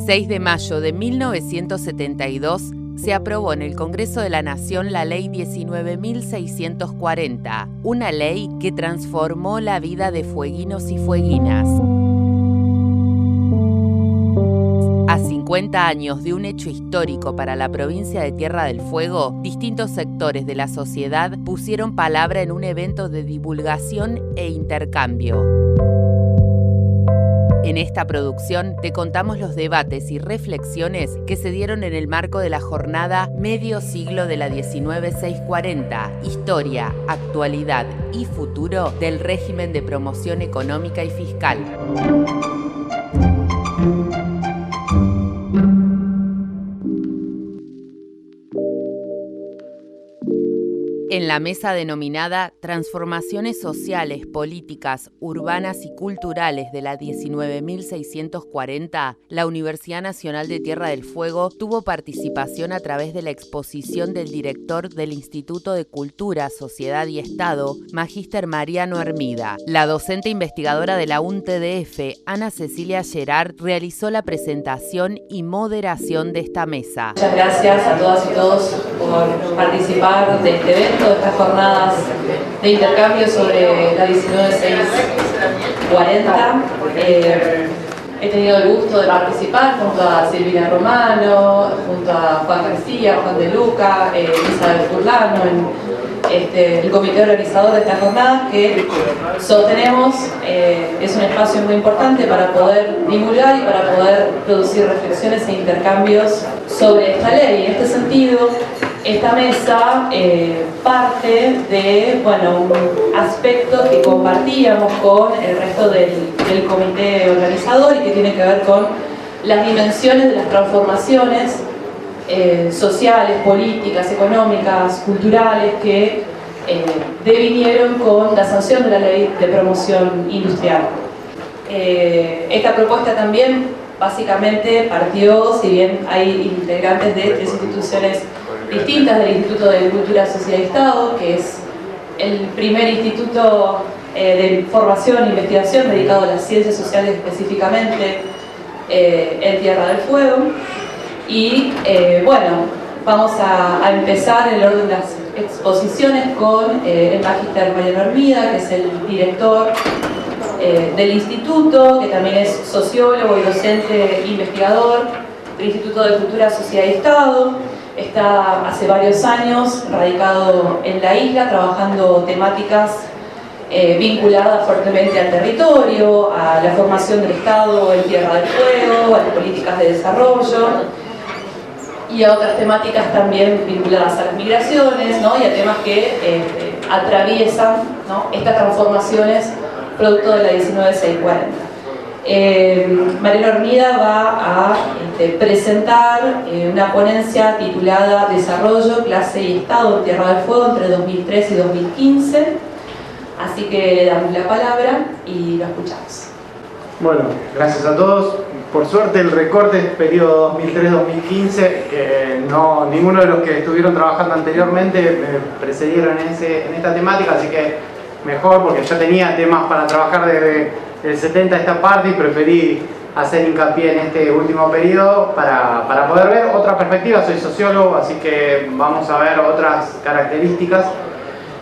6 de mayo de 1972 se aprobó en el Congreso de la Nación la Ley 19.640, una ley que transformó la vida de fueguinos y fueguinas. A 50 años de un hecho histórico para la provincia de Tierra del Fuego, distintos sectores de la sociedad pusieron palabra en un evento de divulgación e intercambio. En esta producción te contamos los debates y reflexiones que se dieron en el marco de la jornada Medio Siglo de la 19.640, Historia, Actualidad y Futuro del Régimen de Promoción Económica y Fiscal. En la mesa denominada Transformaciones Sociales, Políticas, Urbanas y Culturales de la 19.640, la Universidad Nacional de Tierra del Fuego tuvo participación a través de la exposición del director del Instituto de Cultura, Sociedad y Estado, Magíster Mariano Hermida. La docente investigadora de la UNTDF, Ana Cecilia Gerard, realizó la presentación y moderación de esta mesa. Muchas gracias a todas y todos por participar de este evento, de estas jornadas de intercambio sobre la 19.640. He tenido el gusto de participar junto a Silvina Romano, junto a Juan García, Juan de Luca, Isabel Furlano, el comité organizador de esta jornada que sostenemos. Es un espacio muy importante para poder divulgar y para poder producir reflexiones e intercambios sobre esta ley. En este sentido, esta mesa parte de un aspecto que compartíamos con el resto del comité organizador y que tiene que ver con las dimensiones de las transformaciones sociales, políticas, económicas, culturales que devinieron con la sanción de la Ley de Promoción Industrial. Esta propuesta también básicamente partió, si bien hay integrantes de tres instituciones distintas, del Instituto de Cultura, Sociedad y Estado, que es el primer instituto de formación e investigación dedicado a las ciencias sociales específicamente en Tierra del Fuego. Y vamos a empezar en el orden de las exposiciones con el Magíster Mariano Hermida, que es el director del instituto, que también es sociólogo y docente investigador del Instituto de Cultura, Sociedad y Estado. Está hace varios años radicado en la isla, trabajando temáticas vinculadas fuertemente al territorio, a la formación del Estado en Tierra del Fuego, a las políticas de desarrollo y a otras temáticas también vinculadas a las migraciones, ¿no? Y a temas que atraviesan, ¿no?, estas transformaciones producto de la 19.640. Mariano Hermida va a presentar una ponencia titulada Desarrollo, Clase y Estado en Tierra del Fuego entre 2003 y 2015. Así que le damos la palabra y lo escuchamos. Bueno, gracias a todos. Por suerte el recorte es periodo 2003-2015, que ninguno de los que estuvieron trabajando anteriormente me precedieron en esta temática, así que mejor, porque ya tenía temas para trabajar desde el 70 a esta parte y preferí hacer hincapié en este último periodo para poder ver otra perspectiva. Soy sociólogo, así que vamos a ver otras características.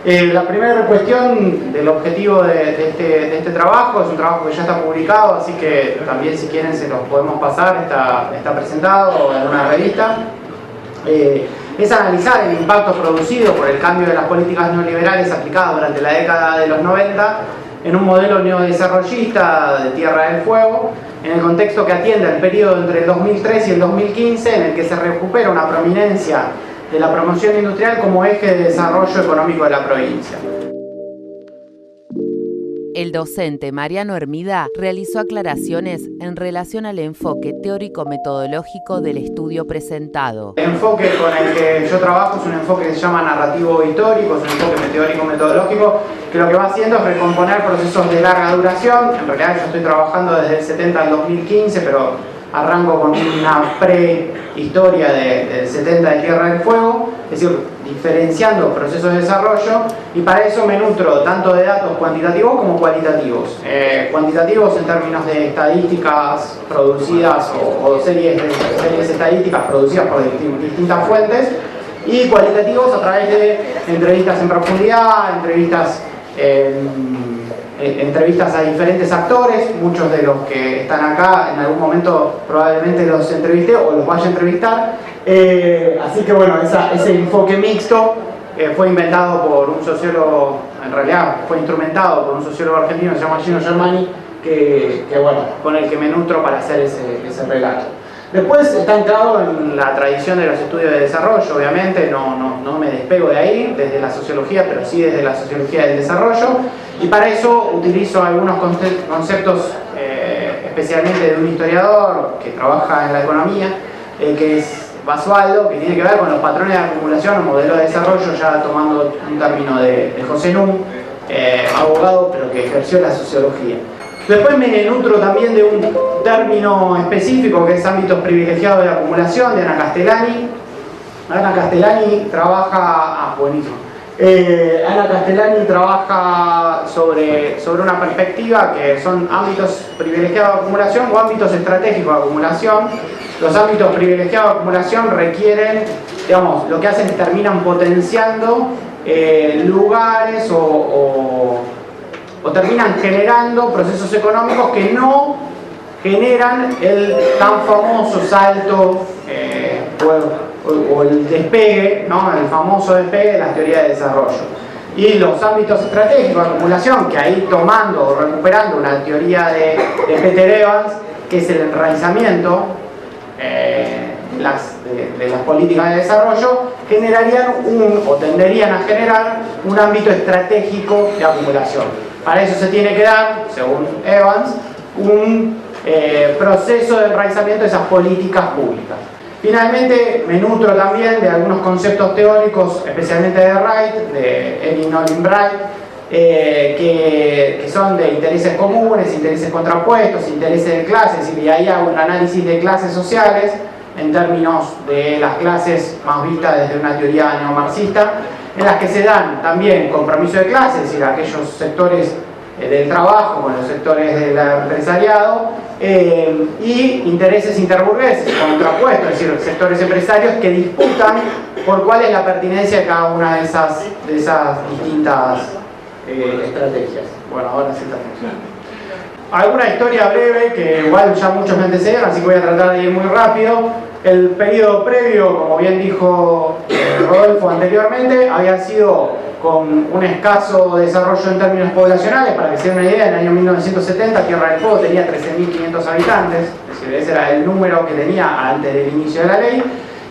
La primera cuestión del objetivo de este trabajo es un trabajo que ya está publicado, así que también si quieren se los podemos pasar, está presentado en una revista. Es analizar el impacto producido por el cambio de las políticas neoliberales aplicadas durante la década de los 90 en un modelo neodesarrollista de Tierra del Fuego, en el contexto que atiende al periodo entre el 2003 y el 2015, en el que se recupera una prominencia de la promoción industrial como eje de desarrollo económico de la provincia. El docente Mariano Hermida realizó aclaraciones en relación al enfoque teórico-metodológico del estudio presentado. El enfoque con el que yo trabajo es un enfoque que se llama narrativo-histórico, es un enfoque teórico-metodológico que lo que va haciendo es recomponer procesos de larga duración. En realidad yo estoy trabajando desde el 70 al 2015, pero arranco con una prehistoria del 70 de Tierra del Fuego, es decir, diferenciando procesos de desarrollo, y para eso me nutro tanto de datos cuantitativos como cualitativos. Cuantitativos en términos de estadísticas producidas o series estadísticas producidas por distintas fuentes, y cualitativos a través de entrevistas en profundidad, entrevistas a diferentes actores. Muchos de los que están acá en algún momento probablemente los entrevisté o los vaya a entrevistar. Así que bueno, ese enfoque mixto fue inventado por un sociólogo, en realidad fue instrumentado por un sociólogo argentino que se llama Gino Germani, que bueno, con el que me nutro para hacer ese relato. Después está anclado en la tradición de los estudios de desarrollo, obviamente, no me despego de ahí, desde la sociología, pero sí desde la sociología del desarrollo, y para eso utilizo algunos conceptos, especialmente de un historiador que trabaja en la economía, que es Basualdo, que tiene que ver con los patrones de acumulación o modelo de desarrollo, ya tomando un término de José Num, abogado, pero que ejerció la sociología. Después me nutro también de un término específico que es ámbitos privilegiados de acumulación, de Ana Castellani. Ana Castellani trabaja... buenísimo. Ana Castellani trabaja sobre una perspectiva que son ámbitos privilegiados de acumulación o ámbitos estratégicos de acumulación. Los ámbitos privilegiados de acumulación requieren, digamos, lo que hacen es terminan potenciando lugares o terminan generando procesos económicos que no generan el tan famoso salto o el despegue, ¿no? El famoso despegue de las teorías de desarrollo. Y los ámbitos estratégicos de acumulación, que ahí tomando o recuperando una teoría de Peter Evans, que es el enraizamiento de las políticas de desarrollo, generarían o tenderían a generar un ámbito estratégico de acumulación. Para eso se tiene que dar, según Evans, un proceso de enraizamiento de esas políticas públicas. Finalmente, me nutro también de algunos conceptos teóricos, especialmente de Wright, de Erin Olin Wright, que son de intereses comunes, intereses contrapuestos, intereses de clases, y ahí hago un análisis de clases sociales en términos de las clases más vistas desde una teoría neomarxista, en las que se dan también compromiso de clases, es decir, aquellos sectores del trabajo con los sectores del empresariado, y intereses interburgueses contrapuestos, es decir, sectores empresarios que disputan por cuál es la pertinencia de cada una de esas distintas estrategias. Bueno, ahora sí está funcionando. Alguna historia breve, que igual ya muchos me antecedieron, así que voy a tratar de ir muy rápido. El periodo previo, como bien dijo Rodolfo anteriormente, había sido con un escaso desarrollo en términos poblacionales. Para que se den una idea, en el año 1970 Tierra del Fuego tenía 13.500 habitantes, es decir, ese era el número que tenía antes del inicio de la ley,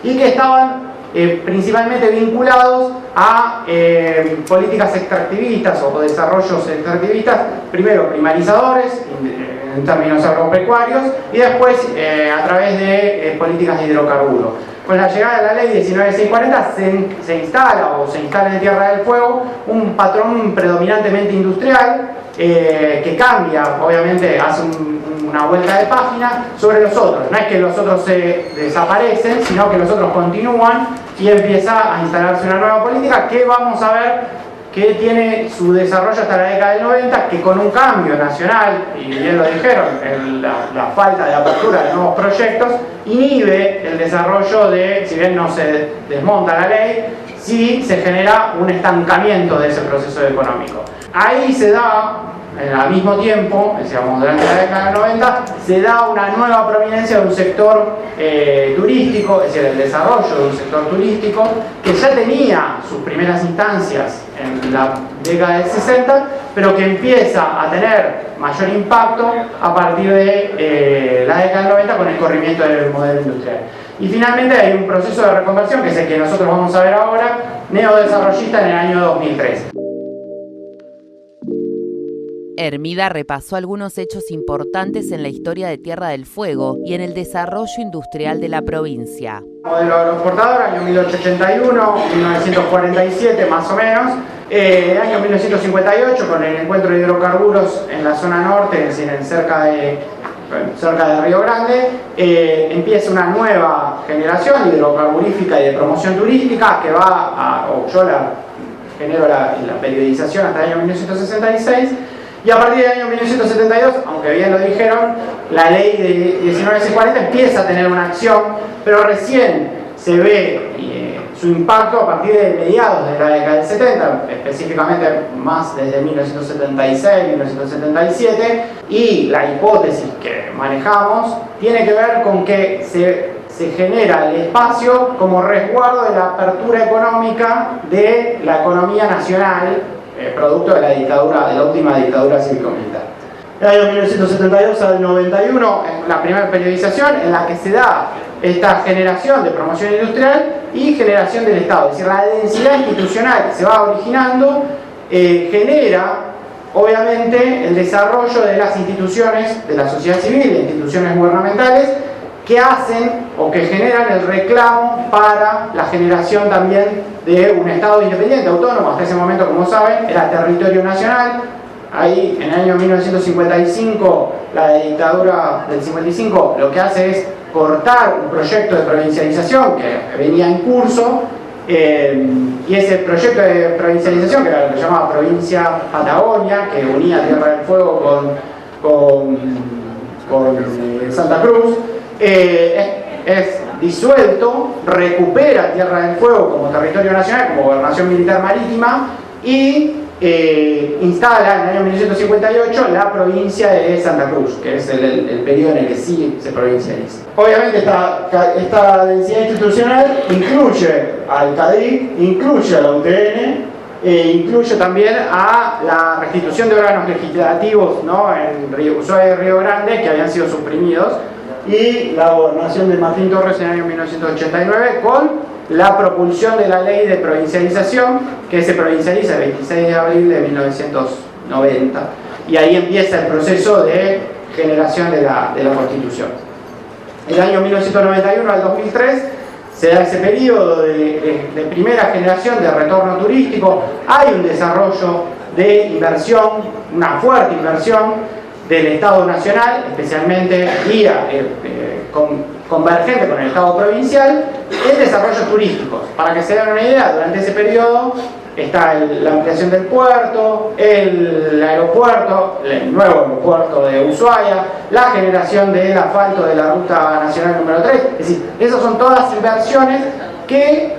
y que estaban principalmente vinculados a políticas extractivistas o desarrollos extractivistas, primero primarizadores en términos agropecuarios, y después a través de políticas de hidrocarburos. Con la llegada de la ley 19640 se instala en Tierra del Fuego un patrón predominantemente industrial, que cambia, obviamente hace una vuelta de página sobre los otros. No es que los otros se desaparecen, sino que los otros continúan y empieza a instalarse una nueva política que vamos a ver que tiene su desarrollo hasta la década del 90, que con un cambio nacional, y bien lo dijeron, la falta de apertura de nuevos proyectos, inhibe el desarrollo de, si bien no se desmonta la ley, sí se genera un estancamiento de ese proceso económico. Ahí se da, al mismo tiempo, digamos, durante la década del 90, se da una nueva prominencia de un sector turístico, es decir, el desarrollo de un sector turístico que ya tenía sus primeras instancias en la década del 60, pero que empieza a tener mayor impacto a partir de la década del 90 con el corrimiento del modelo industrial. Y finalmente hay un proceso de reconversión, que es el que nosotros vamos a ver ahora, neodesarrollista en el año 2013. Hermida repasó algunos hechos importantes en la historia de Tierra del Fuego y en el desarrollo industrial de la provincia. Modelo agroexportador, año 1881, 1947 más o menos. Año 1958, con el encuentro de hidrocarburos en la zona norte, es decir, cerca de cerca de Río Grande, empieza una nueva generación hidrocarburífica y de promoción turística que va o yo genero la periodización hasta el año 1966, y a partir del año 1972, aunque bien lo dijeron, la ley de 1940 empieza a tener una acción, pero recién se ve su impacto a partir de mediados de la década del 70, específicamente más desde 1976, 1977, y la hipótesis que manejamos tiene que ver con que se genera el espacio como resguardo de la apertura económica de la economía nacional, producto de la dictadura, de la última dictadura cívico-militar. El año 1972 al 91, la primera periodización en la que se da esta generación de promoción industrial y generación del Estado, es decir, la densidad institucional que se va originando genera obviamente el desarrollo de las instituciones de la sociedad civil, de instituciones gubernamentales, que hacen o que generan el reclamo para la generación también de un Estado independiente, autónomo. Hasta ese momento, como saben, era territorio nacional. Ahí, en el año 1955, la dictadura del 55 lo que hace es cortar un proyecto de provincialización que venía en curso, y ese proyecto de provincialización, que era lo que se llamaba Provincia Patagonia, que unía Tierra del Fuego con Santa Cruz, es disuelto, recupera Tierra del Fuego como territorio nacional, como gobernación militar marítima, y instala en el año 1958 la provincia de Santa Cruz, que es el periodo en el que sí se provincializa. Obviamente esta densidad institucional incluye al CADIC, incluye a la UTN, incluye también a la restitución de órganos legislativos, ¿no?, en Ushuaia y Río Grande, que habían sido suprimidos, y la gobernación de Martín Torres en el año 1989 con la propulsión de la ley de provincialización, que se provincializa el 26 de abril de 1990, y ahí empieza el proceso de generación de la Constitución. El año 1991 al 2003 se da ese periodo de primera generación de retorno turístico. Hay un desarrollo de inversión, una fuerte inversión del Estado nacional, especialmente convergente con el Estado provincial, en desarrollos turísticos. Para que se den una idea, durante ese periodo está la ampliación del puerto, el aeropuerto, el nuevo aeropuerto de Ushuaia, la generación del asfalto de la Ruta Nacional número 3. Es decir, esas son todas inversiones que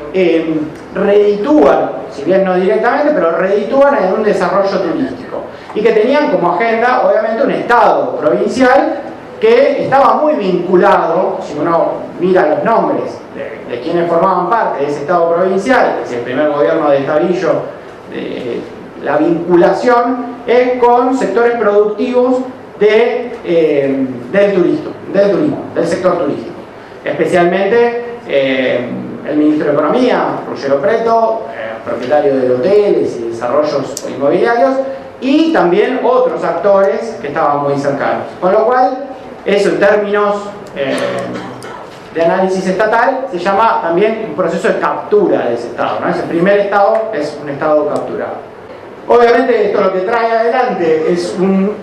reditúan, si bien no directamente, pero reditúan en un desarrollo turístico, y que tenían como agenda, obviamente, un Estado provincial que estaba muy vinculado, si uno mira los nombres de quienes formaban parte de ese Estado provincial, es el primer gobierno de Estavillo, la vinculación es con sectores productivos del turismo, del sector turístico. Especialmente el ministro de Economía, Ruggero Preto, propietario de hoteles y desarrollos inmobiliarios, y también otros actores que estaban muy cercanos. Con lo cual, eso en términos de análisis estatal se llama también un proceso de captura de ese Estado, ¿no? Ese primer Estado es un Estado capturado. Obviamente esto lo que trae adelante es un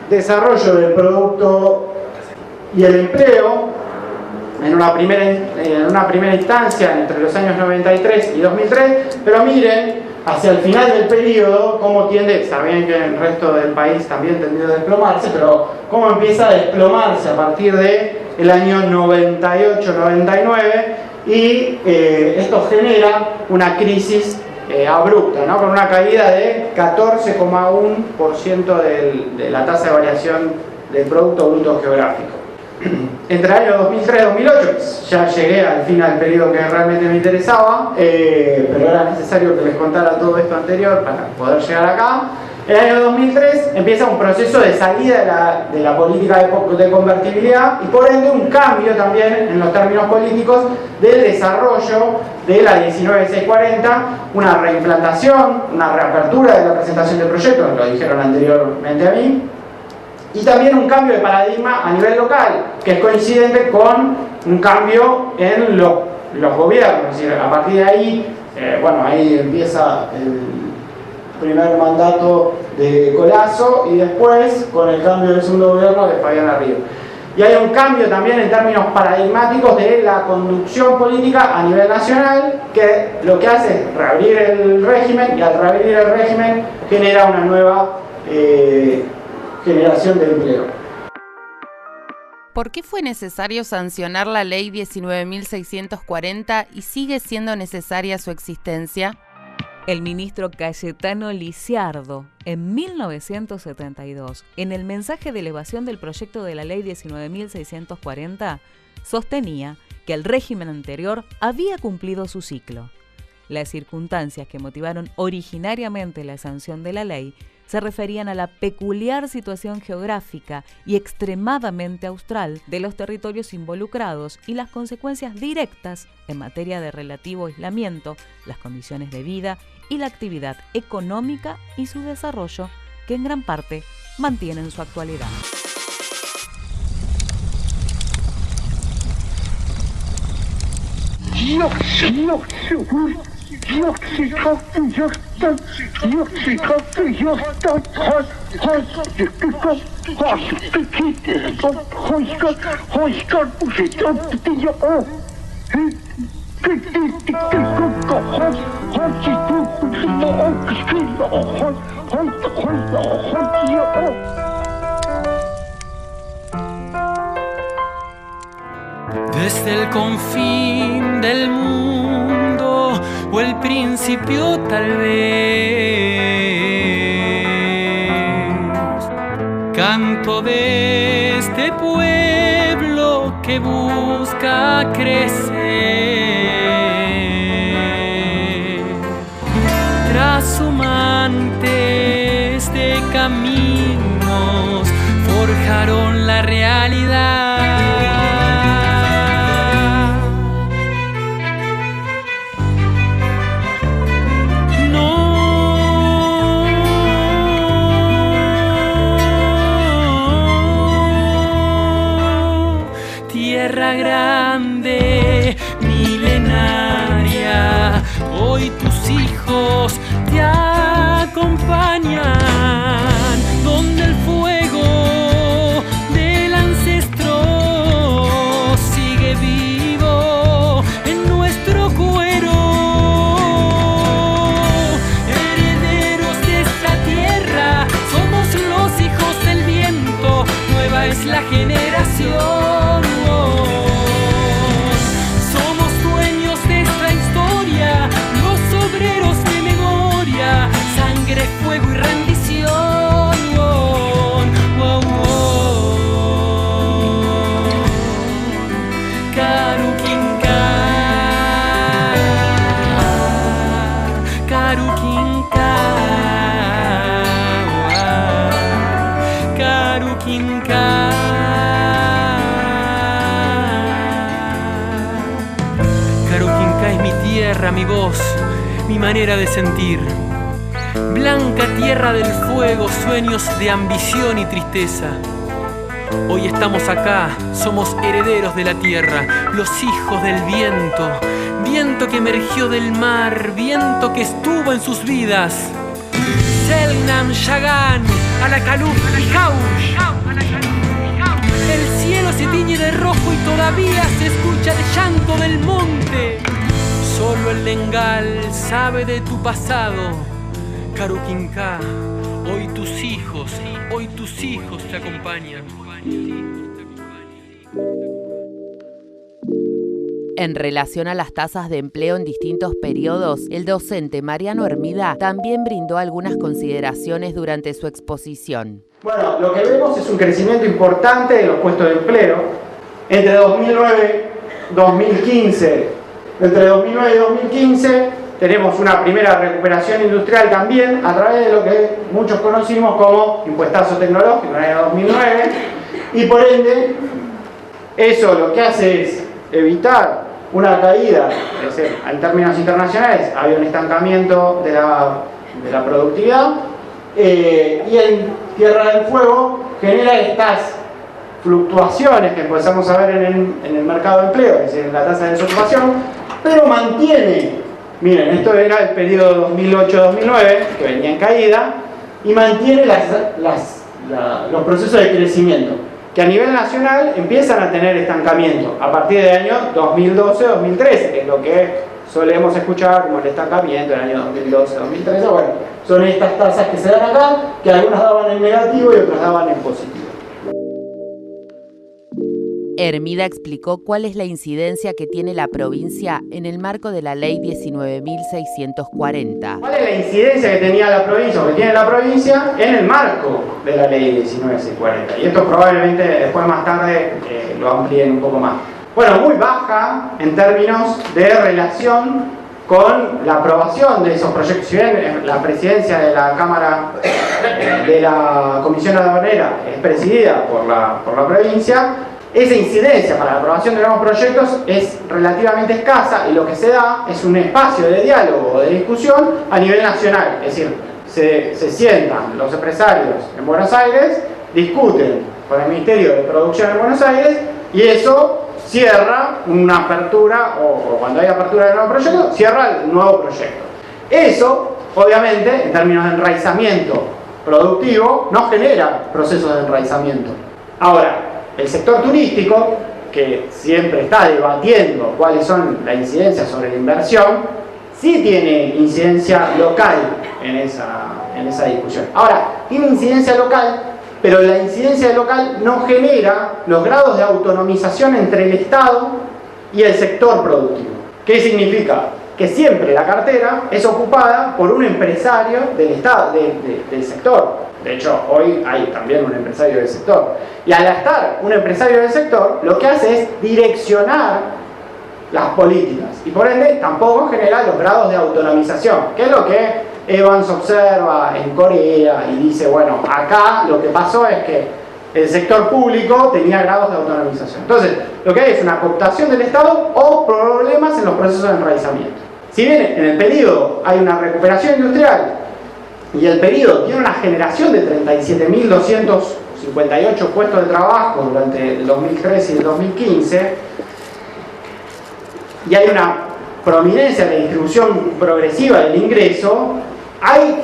desarrollo del producto y el empleo en una primera instancia entre los años 93 y 2003, pero miren hacia el final del periodo cómo tiende, saben que en el resto del país también tendió a desplomarse, pero cómo empieza a desplomarse a partir del año 98-99, y esto genera una crisis abrupta, ¿no?, con una caída de 14,1% de la tasa de variación del Producto Bruto Geográfico. Entre el año 2003 y 2008, ya llegué al final del periodo que realmente me interesaba, pero era necesario que les contara todo esto anterior para poder llegar acá. En el año 2003 empieza un proceso de salida de la política de convertibilidad, y por ende un cambio también en los términos políticos del desarrollo de la 19640, una reimplantación, una reapertura de la presentación de proyectos, lo dijeron anteriormente a mí, y también un cambio de paradigma a nivel local, que es coincidente con un cambio en los gobiernos. Es decir, a partir de ahí, bueno, ahí empieza primer mandato de Collazo y después con el cambio del segundo gobierno de Fabián Río. Y hay un cambio también en términos paradigmáticos de la conducción política a nivel nacional, que lo que hace es reabrir el régimen, y al reabrir el régimen genera una nueva generación de empleo. ¿Por qué fue necesario sancionar la Ley 19.640 y sigue siendo necesaria su existencia? El ministro Cayetano Lisiardo, en 1972, en el mensaje de elevación del proyecto de la Ley 19.640, sostenía que el régimen anterior había cumplido su ciclo. Las circunstancias que motivaron originariamente la sanción de la ley se referían a la peculiar situación geográfica y extremadamente austral de los territorios involucrados y las consecuencias directas en materia de relativo aislamiento, las condiciones de vida y la actividad económica y su desarrollo, que en gran parte mantienen su actualidad. Desde el confín del mundo o el principio tal vez, canto de este pueblo que busca crecer, trashumantes de caminos forjaron la realidad. Tierra grande, milenaria, hoy tus hijos te acompañan, donde el fuego del ancestro sigue vivo en nuestro cuero. Herederos de esta tierra, somos los hijos del viento, nueva es la generación. Fuego y rendición. Karukinka, Karukinka, Karukinka. Karukinka es mi tierra, mi voz, mi manera de sentir. Blanca tierra del fuego, sueños de ambición y tristeza. Hoy estamos acá, somos herederos de la tierra, los hijos del viento, viento que emergió del mar, viento que estuvo en sus vidas. Selnam Shagan, Alakaluf y Haush. El cielo se tiñe de rojo y todavía se escucha el llanto del monte. Solo el Lengal sabe de tu pasado. Karukinka, hoy tus hijos te acompañan. En relación a las tasas de empleo en distintos periodos, el docente Mariano Hermida también brindó algunas consideraciones durante su exposición. Bueno, lo que vemos es un crecimiento importante de los puestos de empleo. Entre 2009 y 2015, tenemos una primera recuperación industrial también a través de lo que muchos conocimos como impuestazo tecnológico en el año 2009, y por ende eso lo que hace es evitar una caída, es decir, en términos internacionales había un estancamiento de la productividad, y en Tierra del Fuego genera estas fluctuaciones que empezamos a ver en el mercado de empleo, es decir, en la tasa de desocupación, pero mantiene Miren, esto era el periodo 2008-2009, que venía en caída, y mantiene los procesos de crecimiento, que a nivel nacional empiezan a tener estancamiento a partir del año 2012-2013, que es lo que solemos escuchar como el estancamiento del año 2012-2013. Bueno, son estas tasas que se dan acá, que algunas daban en negativo y otras daban en positivo. Hermida explicó cuál es la incidencia que tiene la provincia en el marco de la Ley 19.640. ¿Cuál es la incidencia que tenía la provincia o que tiene la provincia en el marco de la Ley 19.640? Y esto probablemente después más tarde lo amplíen un poco más. Bueno, muy baja en términos de relación con la aprobación de esos proyectos. Si bien la presidencia de la Cámara de la Comisión Aduanera es presidida por la provincia, esa incidencia para la aprobación de nuevos proyectos es relativamente escasa, y lo que se da es un espacio de diálogo o de discusión a nivel nacional. Es decir, se sientan los empresarios en Buenos Aires, discuten con el Ministerio de Producción en Buenos Aires, y eso cierra una apertura, o cuando hay apertura de nuevo proyecto, cierra el nuevo proyecto. Eso, obviamente, en términos de enraizamiento productivo, no genera procesos de enraizamiento. Ahora, el sector turístico, que siempre está debatiendo cuáles son las incidencias sobre la inversión, sí tiene incidencia local en esa discusión. Ahora, tiene incidencia local, pero la incidencia local no genera los grados de autonomización entre el Estado y el sector productivo. ¿Qué significa? Que siempre la cartera es ocupada por un empresario del Estado, del sector. De hecho, hoy hay también un empresario del sector. Y al estar un empresario del sector, lo que hace es direccionar las políticas. Y por ende, tampoco genera los grados de autonomización, que es lo que Evans observa en Corea y dice, bueno, acá lo que pasó es que el sector público tenía grados de autonomización. Entonces, lo que hay es una cooptación del Estado o problemas en los procesos de enraizamiento. Si bien en el periodo hay una recuperación industrial y el periodo tiene una generación de 37.258 puestos de trabajo durante el 2013 y el 2015, y hay una prominencia de la distribución progresiva del ingreso, hay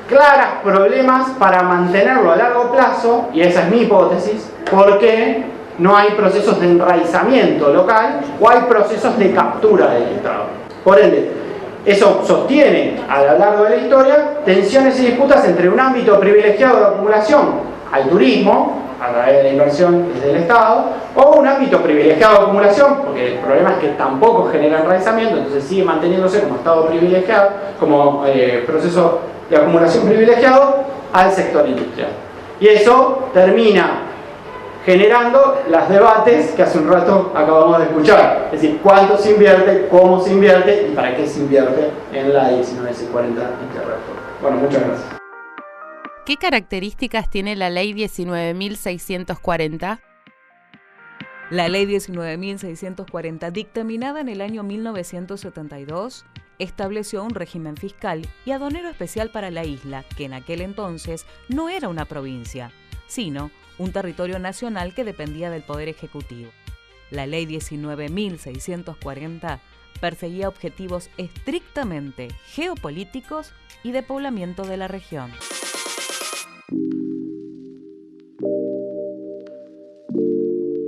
claros problemas para mantenerlo a largo plazo, y esa es mi hipótesis, porque no hay procesos de enraizamiento local o hay procesos de captura del Estado. Por ende, eso sostiene a lo largo de la historia tensiones y disputas entre un ámbito privilegiado de acumulación al turismo, a través de la inversión desde el Estado, o un ámbito privilegiado de acumulación, porque el problema es que tampoco genera enraizamiento, entonces sigue manteniéndose como estado privilegiado, como proceso de acumulación privilegiado al sector industrial. Y eso termina generando los debates que hace un rato acabamos de escuchar. Es decir, cuánto se invierte, cómo se invierte y para qué se invierte en la 1940 Interreactor. Bueno, muchas gracias. ¿Qué características tiene la Ley 19.640? La Ley 19.640, dictaminada en el año 1972, estableció un régimen fiscal y aduanero especial para la isla, que en aquel entonces no era una provincia, sino un territorio nacional que dependía del Poder Ejecutivo. La Ley 19.640 perseguía objetivos estrictamente geopolíticos y de poblamiento de la región.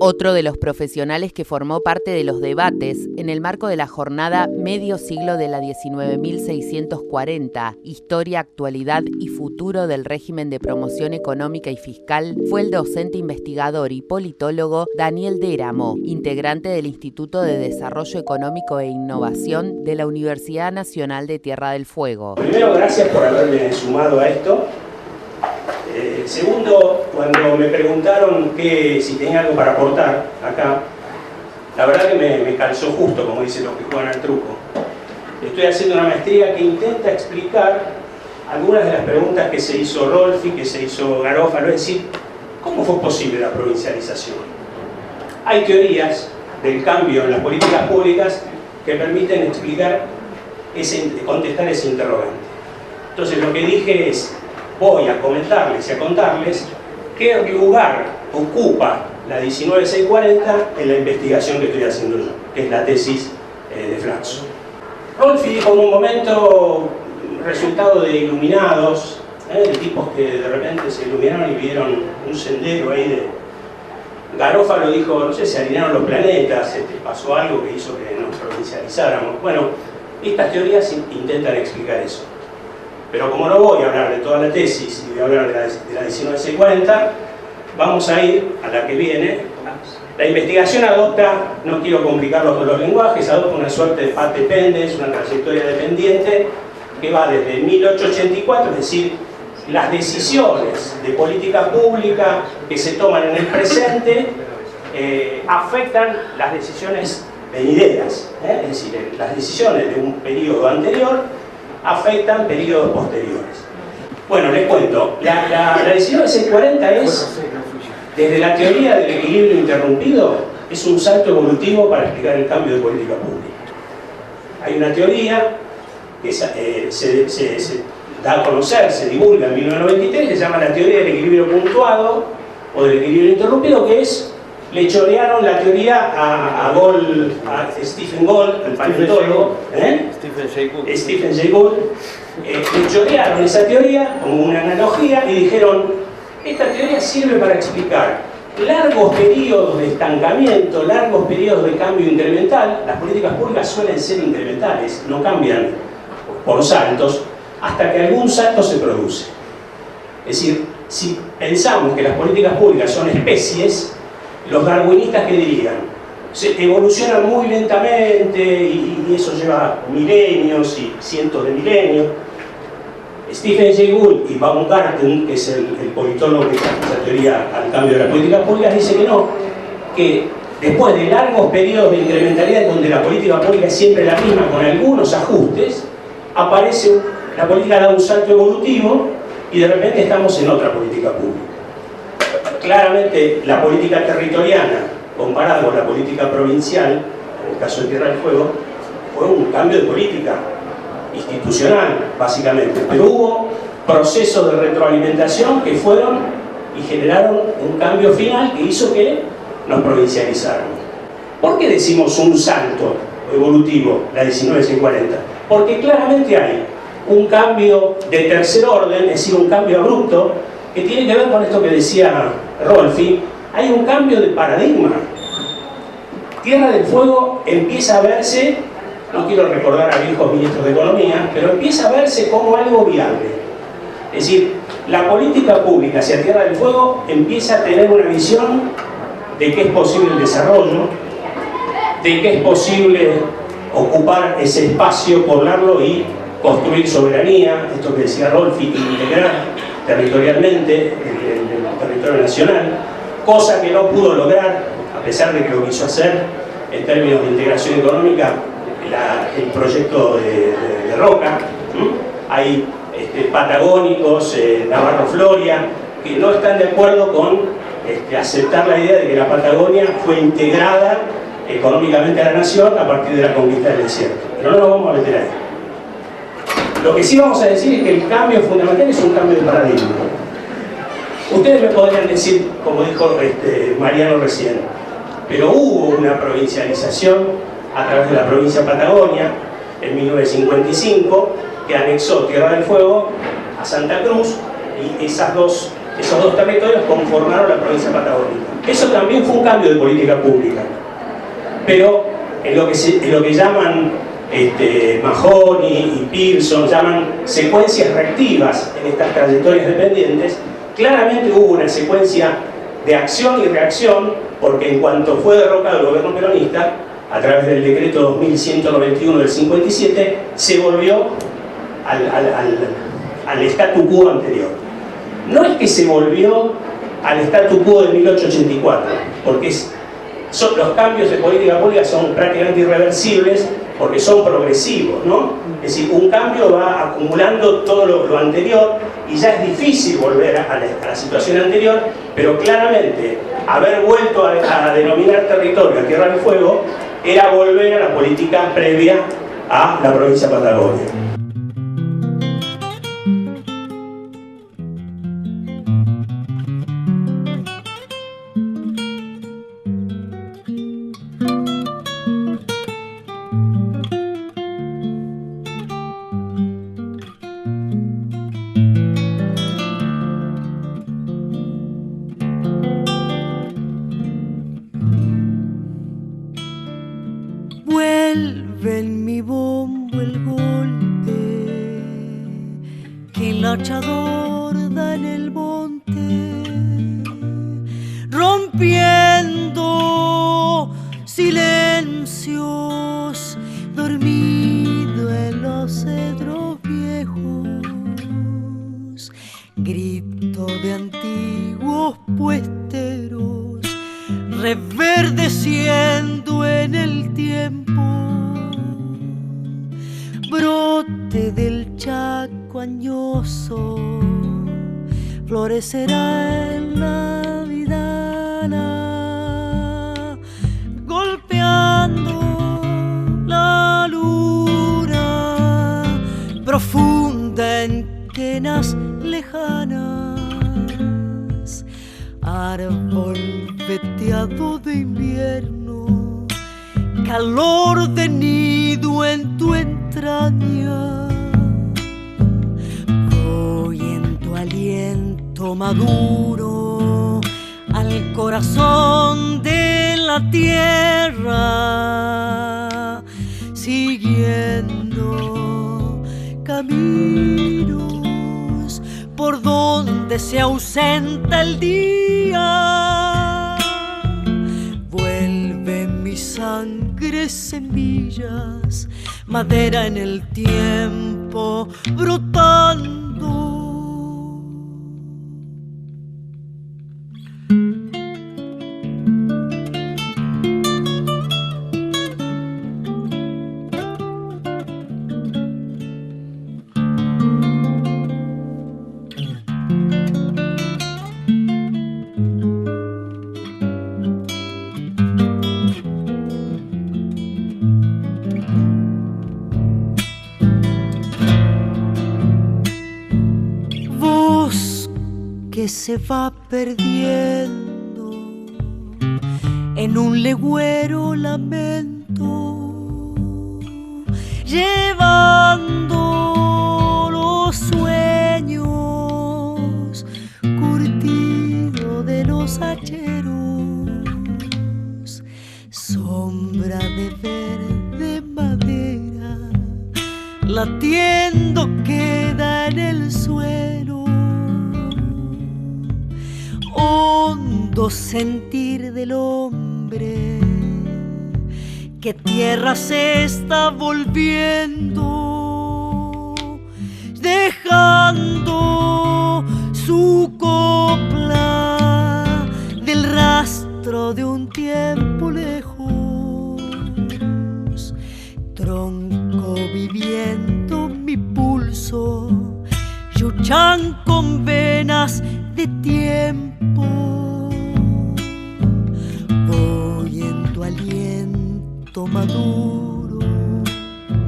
Otro de los profesionales que formó parte de los debates en el marco de la jornada Medio siglo de la 19.640, Historia, Actualidad y Futuro del Régimen de Promoción Económica y Fiscal, fue el docente investigador y politólogo Daniel Déramo, integrante del Instituto de Desarrollo Económico e Innovación de la Universidad Nacional de Tierra del Fuego. Primero, gracias por haberme sumado a esto. Segundo, cuando me preguntaron si tenía algo para aportar acá, la verdad que me calzó justo, como dicen los que juegan al truco. Estoy haciendo una maestría que intenta explicar algunas de las preguntas que se hizo Rolfi, que se hizo Garófalo, es decir, ¿cómo fue posible la provincialización? Hay teorías del cambio en las políticas públicas que permiten explicar, contestar ese interrogante. Entonces lo que dije es, voy a comentarles y a contarles qué lugar ocupa la 19.640 en la investigación que estoy haciendo yo, que es la tesis de Flaxo. Rolfi dijo en un momento, resultado de iluminados, de tipos que de repente se iluminaron y vieron un sendero ahí de... Garófalo dijo, no sé, se alinearon los planetas, pasó algo que hizo que nos provincializáramos. Bueno, estas teorías intentan explicar eso. Pero como no voy a hablar de toda la tesis y voy a hablar de la 1940, vamos a ir a la que viene. La investigación adopta, no quiero complicarlo con los lenguajes, adopta una suerte de path dependence, una trayectoria dependiente que va desde 1884, es decir, las decisiones de política pública que se toman en el presente afectan las decisiones venideras, es decir, las decisiones de un periodo anterior afectan periodos posteriores. Bueno, les cuento, la 1940 es, desde la teoría del equilibrio interrumpido, es un salto evolutivo para explicar el cambio de política pública. Hay una teoría que se da a conocer, se divulga en 1993, que se llama la teoría del equilibrio puntuado o del equilibrio interrumpido, que es, le chorearon la teoría a Stephen Gould, el paleontólogo, Stephen Jay Gould, le chorearon esa teoría como una analogía y dijeron, esta teoría sirve para explicar largos periodos de estancamiento, largos periodos de cambio incremental. Las políticas públicas suelen ser incrementales, no cambian por saltos, hasta que algún salto se produce. Es decir, si pensamos que las políticas públicas son especies, los darwinistas, ¿qué dirían? Se evolucionan muy lentamente y eso lleva milenios y cientos de milenios. Stephen Jay Gould y Baumgarten, que es el politólogo que trajo esa teoría al cambio de las políticas públicas, dice que no, que después de largos periodos de incrementalidad donde la política pública es siempre la misma con algunos ajustes, aparece, la política da un salto evolutivo y de repente estamos en otra política pública. Claramente la política territoriana comparada con la política provincial, en el caso de Tierra del Fuego, fue un cambio de política institucional, básicamente, pero hubo procesos de retroalimentación que fueron y generaron un cambio final que hizo que nos provincializaran. ¿Por qué decimos un salto evolutivo, la 1940? Porque claramente hay un cambio de tercer orden, es decir, un cambio abrupto, que tiene que ver con esto que decía Rolfi. Hay un cambio de paradigma. Tierra del Fuego empieza a verse, no quiero recordar a viejos ministros de Economía, pero empieza a verse como algo viable. Es decir, la política pública hacia Tierra del Fuego empieza a tener una visión de que es posible el desarrollo, de que es posible ocupar ese espacio, poblarlo y construir soberanía, esto que decía Rolfi, integrar territorialmente el territorio nacional, cosa que no pudo lograr, a pesar de que lo quiso hacer en términos de integración económica, el proyecto de Roca. Hay patagónicos, Navarro Floria, que no están de acuerdo con aceptar la idea de que la Patagonia fue integrada económicamente a la nación a partir de la conquista del desierto. Pero no nos vamos a meter ahí. Lo que sí vamos a decir es que el cambio fundamental es un cambio de paradigma. Ustedes me podrían decir, como dijo Mariano recién, pero hubo una provincialización a través de la provincia Patagonia en 1955 que anexó Tierra del Fuego a Santa Cruz y esos dos territorios conformaron la provincia patagónica. Eso también fue un cambio de política pública, pero en lo que llaman Mahoney y Pearson llaman secuencias reactivas en estas trayectorias dependientes, claramente hubo una secuencia de acción y reacción, porque en cuanto fue derrocado el gobierno peronista, a través del decreto 2191 del 57, se volvió al statu quo anterior. No es que se volvió al statu quo de 1884, porque los cambios de política pública son prácticamente irreversibles, porque son progresivos, ¿no? Es decir, un cambio va acumulando todo lo anterior y ya es difícil volver a la situación anterior, pero claramente haber vuelto a denominar territorio a Tierra del Fuego era volver a la política previa a la provincia de Patagonia. en el monte, rompiendo silencios, dormido en los cedros viejos, grito de antiguos puesteros, reverdeciendo en el tiempo, brote del chaco añoso, florecerá en la vidana, golpeando la luna profunda en quenas lejanas, árbol veteado de invierno, calor de nido en tu entraña, voy en tu aliento maduro al corazón de la tierra, siguiendo caminos por donde se ausenta el día. Vuelve mi sangre semillas, madera en el tiempo brotando. Que se va perdiendo en un legüero lamento, llevando los sueños curtido de los hacheros, sombra de verde madera latiendo queda en el suelo, hondo sentir del hombre que tierra se está volviendo, dejando su copla del rastro de un tiempo lejos, tronco viviendo mi pulso, yuchan con venas de tiempo. Voy en tu aliento maduro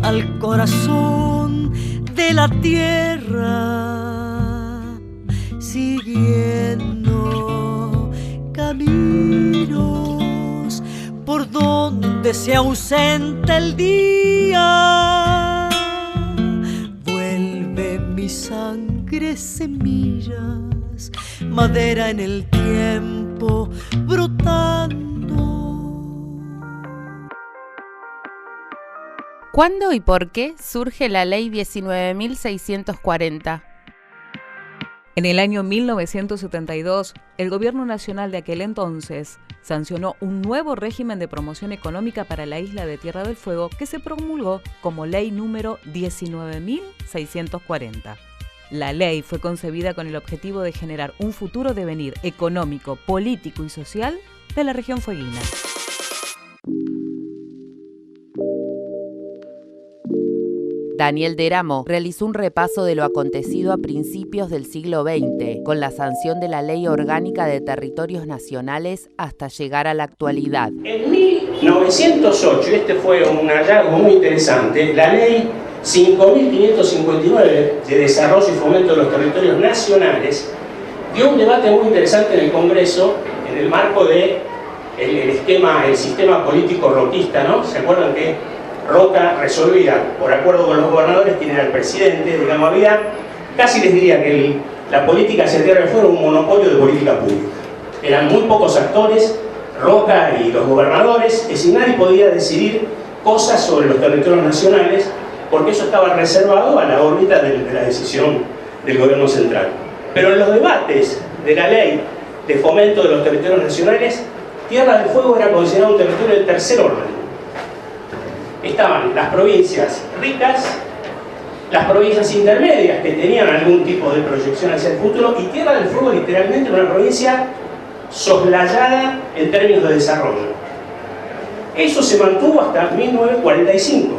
al corazón de la tierra, siguiendo caminos por donde se ausenta el día. Vuelve mi sangre semillas, madera en el tiempo brotando. ¿Cuándo y por qué surge la Ley 19.640? En el año 1972, el Gobierno Nacional de aquel entonces sancionó un nuevo régimen de promoción económica para la isla de Tierra del Fuego que se promulgó como Ley número 19.640. La ley fue concebida con el objetivo de generar un futuro devenir económico, político y social de la región fueguina. Daniel Deramo realizó un repaso de lo acontecido a principios del siglo XX, con la sanción de la Ley Orgánica de Territorios Nacionales hasta llegar a la actualidad. En 1908, y este fue un hallazgo muy interesante, la Ley 5.559 de Desarrollo y Fomento de los Territorios Nacionales dio un debate muy interesante en el Congreso en el marco de el sistema político roquista, ¿no? ¿Se acuerdan que Roca resolvía, por acuerdo con los gobernadores, quién era el presidente? Digamos, había, casi les diría que la política hacia Tierra del Fuego era un monopolio de política pública. Eran muy pocos actores, Roca y los gobernadores, es decir, nadie podía decidir cosas sobre los territorios nacionales porque eso estaba reservado a la órbita de la decisión del gobierno central. Pero en los debates de la ley de fomento de los territorios nacionales, Tierra del Fuego era considerado un territorio de tercer orden. Estaban las provincias ricas, las provincias intermedias que tenían algún tipo de proyección hacia el futuro, y Tierra del Fuego literalmente era una provincia soslayada en términos de desarrollo. Eso se mantuvo hasta 1945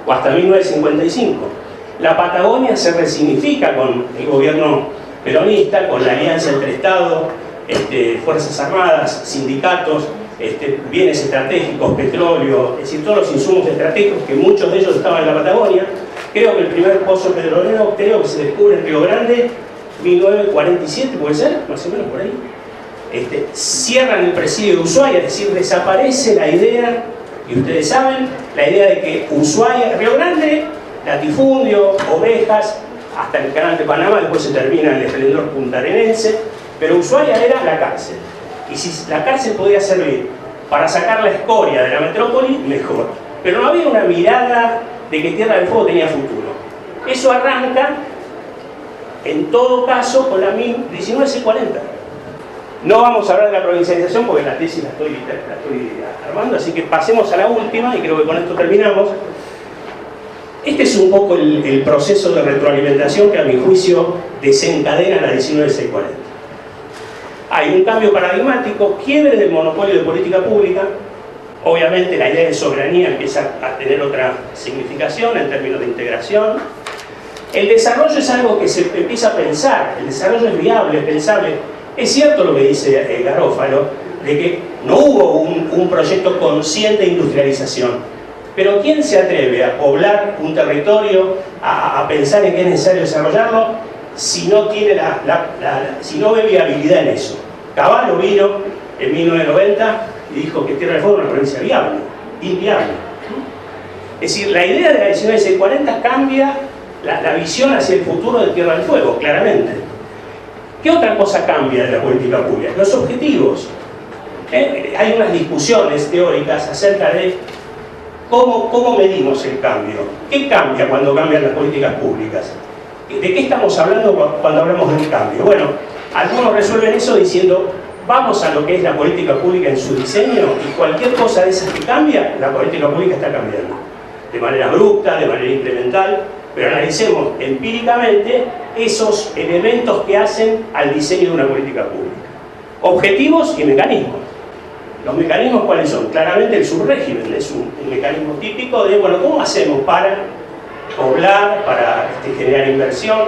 o hasta 1955. La Patagonia se resignifica con el gobierno peronista, con la alianza entre Estado, Fuerzas Armadas, sindicatos, bienes estratégicos, petróleo, es decir, todos los insumos estratégicos, que muchos de ellos estaban en la Patagonia. Creo que el primer pozo petrolero que se descubre en Río Grande, 1947, puede ser, más o menos por ahí. Cierran el presidio de Ushuaia, es decir, desaparece la idea, y ustedes saben, la idea de que Ushuaia, Río Grande, latifundio, ovejas, hasta el canal de Panamá, después se termina el esplendor puntarenense, pero Ushuaia era la cárcel. Y si la cárcel podía servir para sacar la escoria de la metrópoli, mejor. Pero no había una mirada de que Tierra del Fuego tenía futuro. Eso arranca, en todo caso, con la 1940. No vamos a hablar de la provincialización porque la tesis la estoy armando, así que pasemos a la última y creo que con esto terminamos. Este es un poco el proceso de retroalimentación que a mi juicio desencadena la 19640. Hay un cambio paradigmático, quiebre del monopolio de política pública. Obviamente la idea de soberanía empieza a tener otra significación en términos de integración. El desarrollo es algo que se empieza a pensar, el desarrollo es viable, es pensable. Es cierto lo que dice Garófalo, de que no hubo un proyecto consciente de industrialización. Pero ¿quién se atreve a poblar un territorio, a pensar en que es necesario desarrollarlo, si no tiene si no ve viabilidad en eso? Cavallo vino en 1990 y dijo que Tierra del Fuego era una provincia viable, inviable. Es decir, la idea de la 19640 cambia la visión hacia el futuro de Tierra del Fuego, claramente. ¿Qué otra cosa cambia de la política pública? Los objetivos. Hay unas discusiones teóricas acerca de cómo medimos el cambio. ¿Qué cambia cuando cambian las políticas públicas? ¿De qué estamos hablando cuando hablamos del cambio? Bueno, algunos resuelven eso diciendo, vamos a lo que es la política pública en su diseño, y cualquier cosa de esas que cambia, la política pública está cambiando. De manera abrupta, de manera incremental, pero analicemos empíricamente esos elementos que hacen al diseño de una política pública. Objetivos y mecanismos. ¿Los mecanismos cuáles son? Claramente el subrégimen es un mecanismo típico de, bueno, ¿cómo hacemos para poblar, para generar inversión,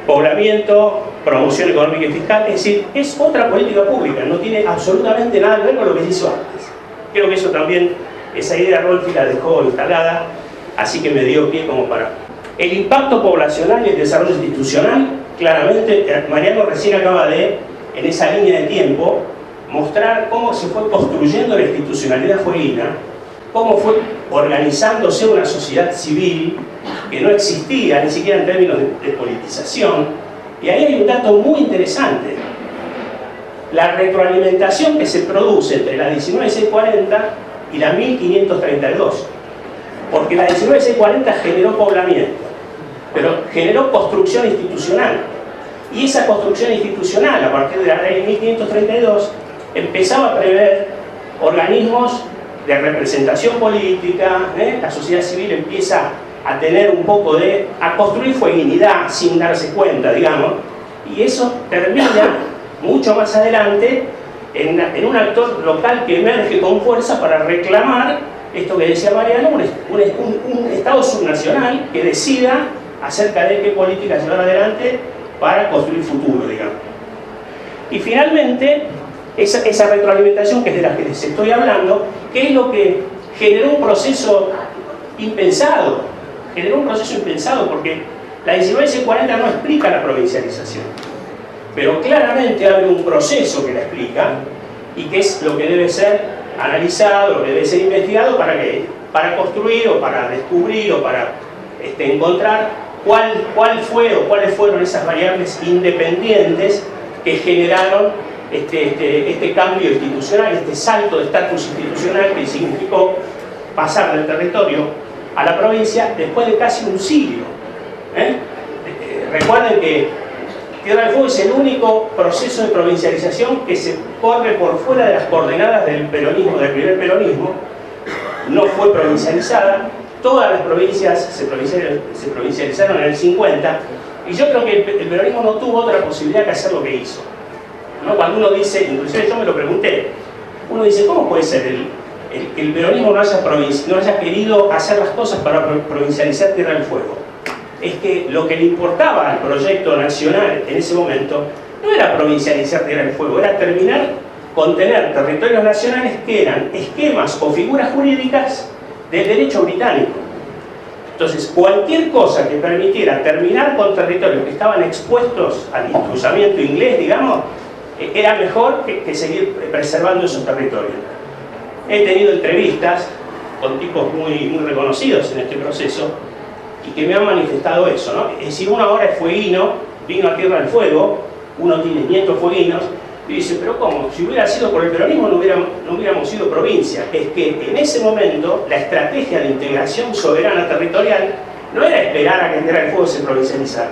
poblamiento, promoción económica y fiscal? Es decir, es otra política pública, no tiene absolutamente nada que ver con lo que se hizo antes. Creo que eso también, esa idea Rolfi la dejó instalada, así que me dio pie como para... El impacto poblacional y el desarrollo institucional, claramente, Mariano recién acaba de, en esa línea de tiempo, mostrar cómo se fue construyendo la institucionalidad fueguina, cómo fue organizándose una sociedad civil que no existía, ni siquiera en términos de politización. Y ahí hay un dato muy interesante. La retroalimentación que se produce entre la 19640 y la 1532. Porque la 19640 generó poblamiento, pero generó construcción institucional. Y esa construcción institucional, a partir de la ley 1532, empezaba a prever organismos de representación política, la sociedad civil empieza a tener un poco a construir fueguinidad sin darse cuenta, digamos, y eso termina mucho más adelante en un actor local que emerge con fuerza para reclamar esto que decía Mariano, un Estado subnacional que decida acerca de qué política llevar adelante para construir futuro, digamos. Y finalmente, esa retroalimentación, que es de la que les estoy hablando, que es lo que generó un proceso impensado. Generó un proceso impensado porque la 19640 no explica la provincialización. Pero claramente abre un proceso que la explica y que es lo que debe ser analizado, lo que debe ser investigado para construir o para descubrir o para encontrar cuáles fueron esas variables independientes que generaron este cambio institucional, este salto de estatus institucional que significó pasar del territorio a la provincia después de casi un siglo. Recuerden que Tierra del Fuego es el único proceso de provincialización que se corre por fuera de las coordenadas del peronismo, del primer peronismo. No fue provincializada, todas las provincias se provincializaron en el 50, y yo creo que el peronismo no tuvo otra posibilidad que hacer lo que hizo, ¿no? Cuando uno dice, inclusive yo me lo pregunté, uno dice, ¿cómo puede ser que el peronismo no haya querido hacer las cosas para provincializar Tierra del Fuego? Es que lo que le importaba al proyecto nacional en ese momento no era provincializar Tierra del Fuego, era terminar con tener territorios nacionales que eran esquemas o figuras jurídicas del derecho británico. Entonces, cualquier cosa que permitiera terminar con territorios que estaban expuestos al intrusamiento inglés, digamos, era mejor que seguir preservando esos territorios. He tenido entrevistas con tipos muy reconocidos en este proceso y que me han manifestado eso, ¿no? Es decir, uno ahora es fueguino, vino a Tierra del Fuego, uno tiene nietos fueguinos, y dice, pero ¿cómo? Si hubiera sido por el peronismo no hubiéramos sido provincia. Es que en ese momento la estrategia de integración soberana territorial no era esperar a que Tierra del Fuego se provincializara.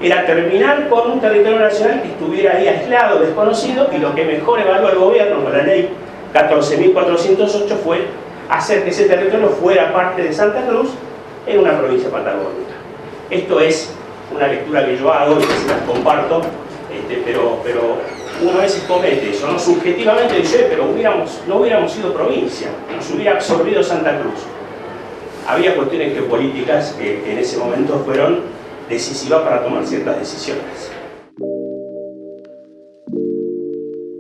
Era terminar con un territorio nacional que estuviera ahí aislado, desconocido, y lo que mejor evaluó el gobierno con la ley 14.408 fue hacer que ese territorio fuera parte de Santa Cruz en una provincia patagónica. Esto es una lectura que yo hago y que se las comparto, pero uno a veces comete eso, ¿no? Subjetivamente dice, pero no hubiéramos sido provincia, nos hubiera absorbido Santa Cruz. Había cuestiones geopolíticas que en ese momento fueron decisivas para tomar ciertas decisiones.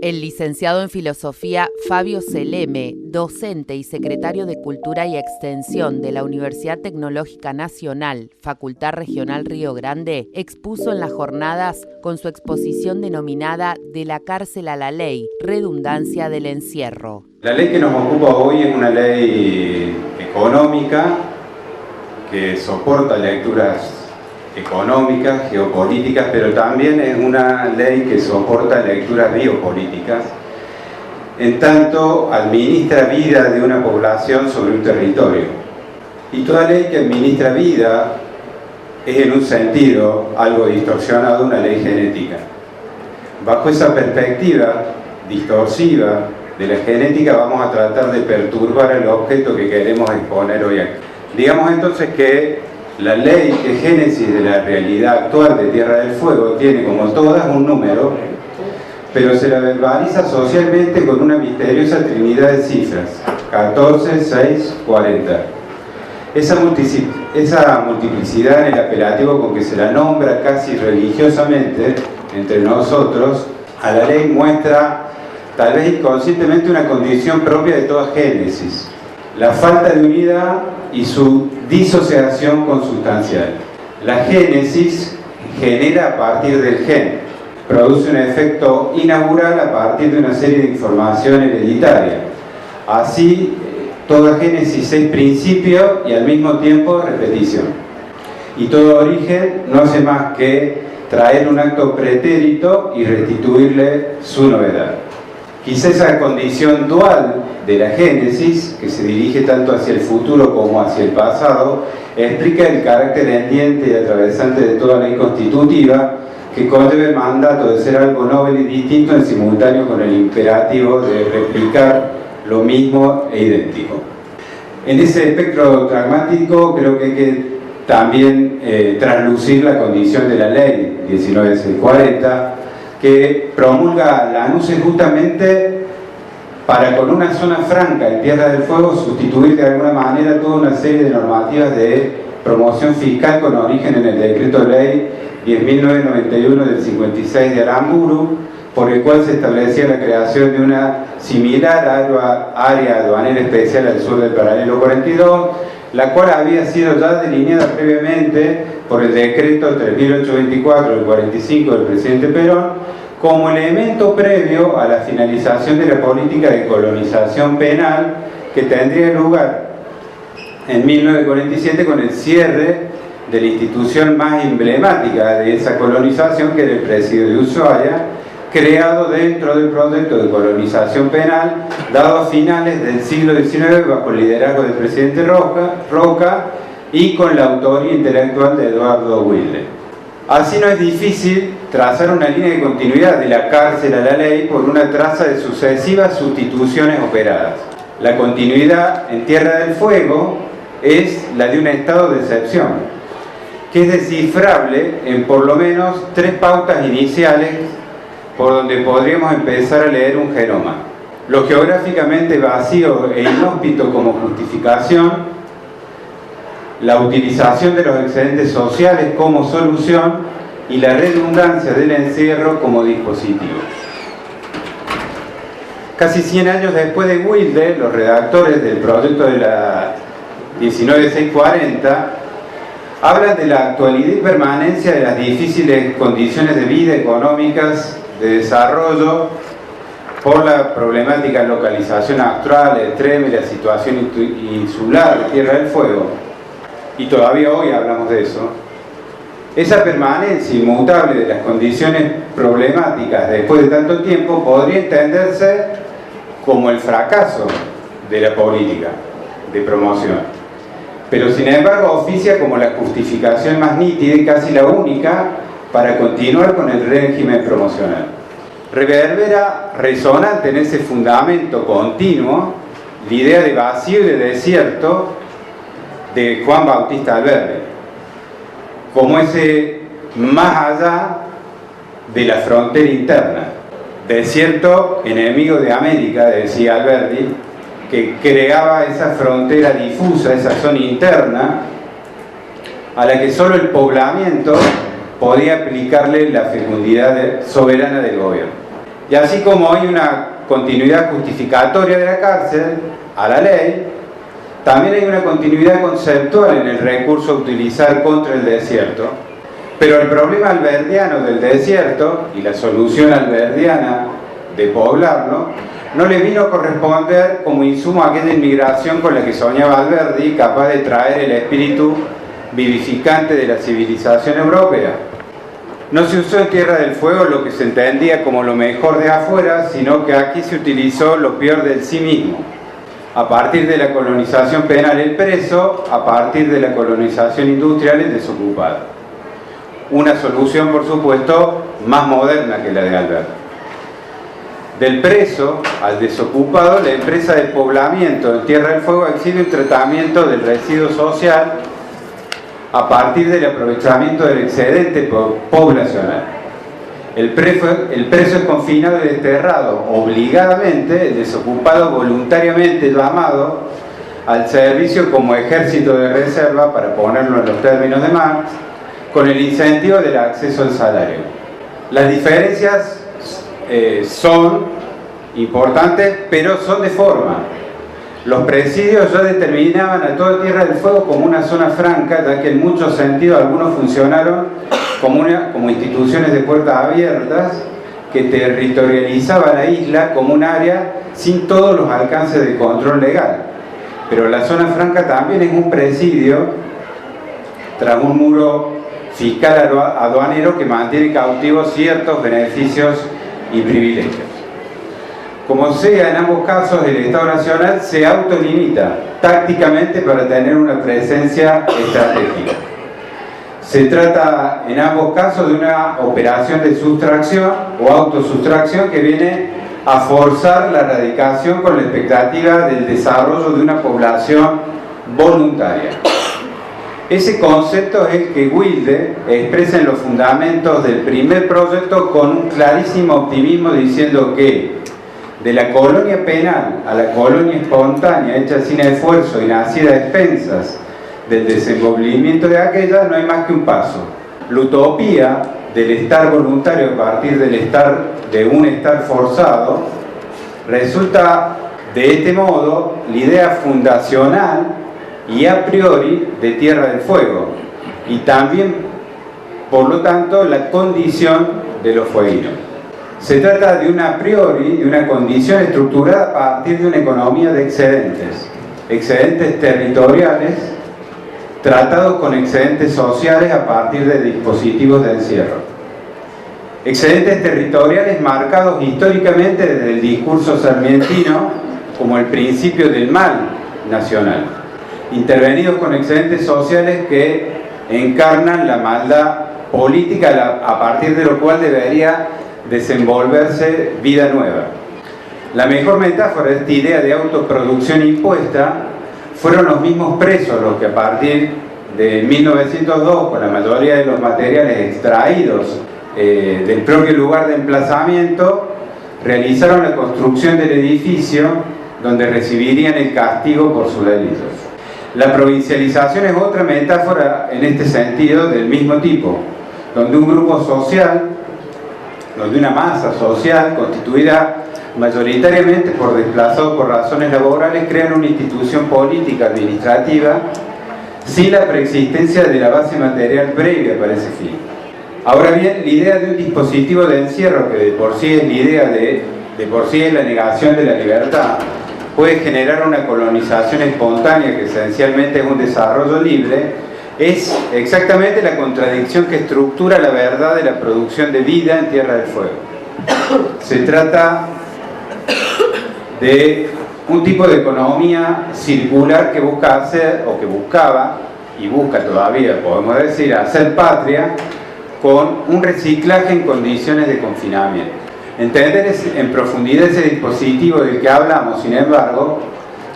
El licenciado en Filosofía Fabio Seleme, docente y secretario de Cultura y Extensión de la Universidad Tecnológica Nacional, Facultad Regional Río Grande, expuso en las jornadas con su exposición denominada De la cárcel a la ley, redundancia del encierro. La ley que nos ocupa hoy es una ley económica que soporta lecturas económicas, geopolíticas, pero también es una ley que soporta lecturas biopolíticas, en tanto administra vida de una población sobre un territorio. Y toda ley que administra vida es en un sentido algo distorsionado una ley genética. Bajo esa perspectiva distorsiva de la genética vamos a tratar de perturbar el objeto que queremos exponer hoy aquí. Digamos entonces que la ley que es génesis de la realidad actual de Tierra del Fuego tiene como todas un número, pero se la verbaliza socialmente con una misteriosa trinidad de cifras, 14, 6, 40. Esa multiplicidad en el apelativo con que se la nombra casi religiosamente entre nosotros, a la ley muestra, tal vez inconscientemente, una condición propia de toda génesis: la falta de unidad y su disociación consustancial. La génesis genera a partir del gen, produce un efecto inaugural a partir de una serie de información hereditaria. Así, toda génesis es principio y al mismo tiempo repetición. Y todo origen no hace más que traer un acto pretérito y restituirle su novedad. Quizá esa condición dual de la génesis, que se dirige tanto hacia el futuro como hacia el pasado, explica el carácter hendiente y atravesante de toda ley constitutiva, que conlleva el mandato de ser algo novel y distinto en simultáneo con el imperativo de replicar lo mismo e idéntico. En ese espectro pragmático creo que hay que también traslucir la condición de la ley 1940, que promulga la ANUCE justamente para, con una zona franca en Tierra del Fuego, sustituir de alguna manera toda una serie de normativas de promoción fiscal con origen en el decreto de ley 10.991 del 56 de Aramburu, por el cual se establecía la creación de una similar área aduanera especial al sur del paralelo 42, la cual había sido ya delineada previamente por el decreto 3.824 del 45 del presidente Perón, como elemento previo a la finalización de la política de colonización penal que tendría lugar en 1947 con el cierre de la institución más emblemática de esa colonización, que era el presidio de Ushuaia, creado dentro del proyecto de colonización penal dado a finales del siglo XIX bajo el liderazgo del presidente Roca y con la autoría intelectual de Eduardo Wilde. Así no es difícil trazar una línea de continuidad de la cárcel a la ley por una traza de sucesivas sustituciones operadas. La continuidad en Tierra del Fuego es la de un estado de excepción, que es descifrable en por lo menos 3 pautas iniciales por donde podríamos empezar a leer un genoma. Lo geográficamente vacío e inhóspito como justificación, la utilización de los excedentes sociales como solución y la redundancia del encierro como dispositivo. Casi 100 años después de Wilde, los redactores del proyecto de la 19640 hablan de la actualidad y permanencia de las difíciles condiciones de vida económicas de desarrollo por la problemática de localización actual, extrema y la situación insular de Tierra del Fuego. Y todavía hoy hablamos de eso. Esa permanencia inmutable de las condiciones problemáticas después de tanto tiempo podría entenderse como el fracaso de la política de promoción, pero sin embargo oficia como la justificación más nítida y casi la única para continuar con el régimen promocional. Reverbera resonante en ese fundamento continuo la idea de vacío y de desierto de Juan Bautista Alberdi, como ese más allá de la frontera interna. Desierto enemigo de América, decía Alberdi, que creaba esa frontera difusa, esa zona interna, a la que solo el poblamiento podía aplicarle la fecundidad soberana del gobierno. Y así como hay una continuidad justificatoria de la cárcel a la ley, también hay una continuidad conceptual en el recurso a utilizar contra el desierto. Pero el problema alberdiano del desierto y la solución alberdiana de poblarlo no le vino a corresponder como insumo a aquella inmigración con la que soñaba Alberdi, capaz de traer el espíritu vivificante de la civilización europea. No se usó en Tierra del Fuego lo que se entendía como lo mejor de afuera, sino que aquí se utilizó lo peor del sí mismo. A partir de la colonización penal el preso, a partir de la colonización industrial el desocupado. Una solución, por supuesto, más moderna que la de Alberdi. Del preso al desocupado, la empresa de poblamiento en Tierra del Fuego exige un tratamiento del residuo social a partir del aprovechamiento del excedente poblacional. El preso es confinado y desterrado obligadamente, el desocupado voluntariamente llamado al servicio como ejército de reserva, para ponerlo en los términos de Marx, con el incentivo del acceso al salario. Las diferencias son importantes, pero son de forma. Los presidios ya determinaban a toda Tierra del Fuego como una zona franca, ya que en muchos sentidos algunos funcionaron como instituciones de puertas abiertas que territorializaban la isla como un área sin todos los alcances de control legal. Pero la zona franca también es un presidio tras un muro fiscal aduanero que mantiene cautivos ciertos beneficios y privilegios. Como sea, en ambos casos el Estado Nacional se autolimita tácticamente para tener una presencia estratégica. Se trata en ambos casos de una operación de sustracción o autosustracción que viene a forzar la erradicación con la expectativa del desarrollo de una población voluntaria. Ese concepto es el que Wilde expresa en los fundamentos del primer proyecto con un clarísimo optimismo, diciendo que de la colonia penal a la colonia espontánea, hecha sin esfuerzo y nacida a expensas del desenvolvimiento de aquella, no hay más que un paso. La utopía del estar voluntario a partir de un estar forzado resulta de este modo la idea fundacional y a priori de Tierra del Fuego, y también, por lo tanto, la condición de los fueguinos. Se trata de una a priori, de una condición estructurada a partir de una economía de excedentes territoriales, tratados con excedentes sociales a partir de dispositivos de encierro. Excedentes territoriales marcados históricamente desde el discurso sarmientino como el principio del mal nacional, intervenidos con excedentes sociales que encarnan la maldad política a partir de lo cual debería desenvolverse vida nueva. La mejor metáfora de esta idea de autoproducción impuesta fueron los mismos presos los que a partir de 1902, con la mayoría de los materiales extraídos del propio lugar de emplazamiento, realizaron la construcción del edificio donde recibirían el castigo por sus delitos. La provincialización es otra metáfora en este sentido del mismo tipo, donde un grupo social, donde una masa social constituida mayoritariamente por desplazados por razones laborales crean una institución política administrativa sin la preexistencia de la base material previa para ese fin. Ahora bien, la idea de un dispositivo de encierro que de por sí es la idea de por sí es la negación de la libertad, puede generar una colonización espontánea que esencialmente es un desarrollo libre, es exactamente la contradicción que estructura la verdad de la producción de vida en Tierra del Fuego. Se trata de un tipo de economía circular que busca hacer, o que buscaba, y busca todavía, podemos decir, hacer patria con un reciclaje en condiciones de confinamiento. Entender en profundidad ese dispositivo del que hablamos, sin embargo,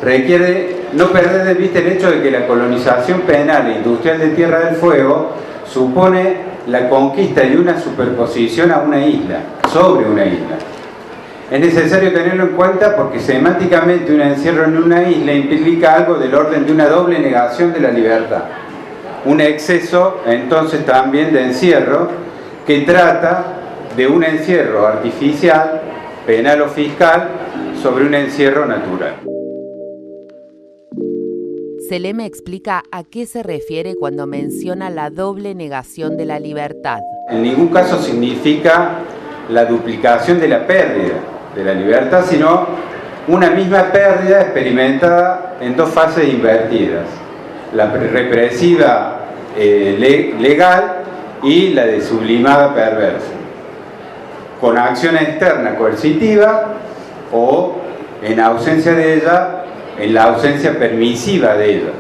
requiere no perder de vista el hecho de que la colonización penal e industrial de Tierra del Fuego supone la conquista de una superposición a una isla, sobre una isla. Es necesario tenerlo en cuenta porque semánticamente un encierro en una isla implica algo del orden de una doble negación de la libertad. Un exceso, entonces, también de encierro, que trata de un encierro artificial, penal o fiscal, sobre un encierro natural. Seleme explica a qué se refiere cuando menciona la doble negación de la libertad. En ningún caso significa la duplicación de la pérdida de la libertad, sino una misma pérdida experimentada en dos fases invertidas: la represiva legal y la de sublimada perversa, con acción externa coercitiva o, en ausencia de ella, en la ausencia permisiva de ella.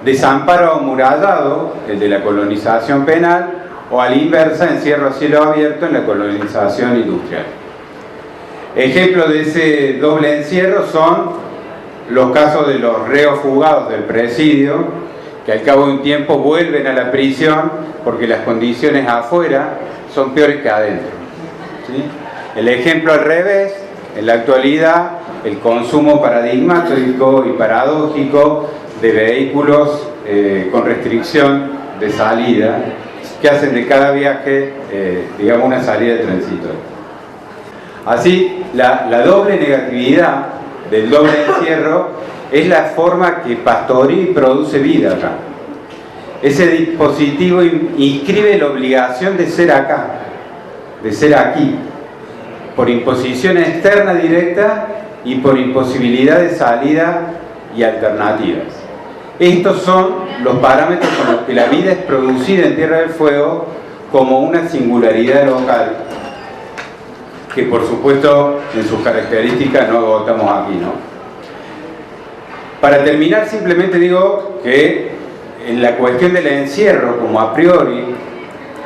Desamparo amurallado, el de la colonización penal, o a la inversa, encierro a cielo abierto en la colonización industrial. Ejemplos de ese doble encierro son los casos de los reos fugados del presidio, que al cabo de un tiempo vuelven a la prisión porque las condiciones afuera son peores que adentro. ¿Sí? El ejemplo al revés, en la actualidad, el consumo paradigmático y paradójico de vehículos con restricción de salida, que hacen de cada viaje, digamos, una salida transitoria. Así, la doble negatividad del doble encierro es la forma que pastorea y produce vida acá. Ese dispositivo inscribe la obligación de ser acá, de ser aquí, por imposición externa directa y por imposibilidad de salida y alternativas. Estos son los parámetros con los que la vida es producida en Tierra del Fuego como una singularidad local, que por supuesto en sus características no agotamos aquí, ¿no? Para terminar, simplemente digo que en la cuestión del encierro como a priori,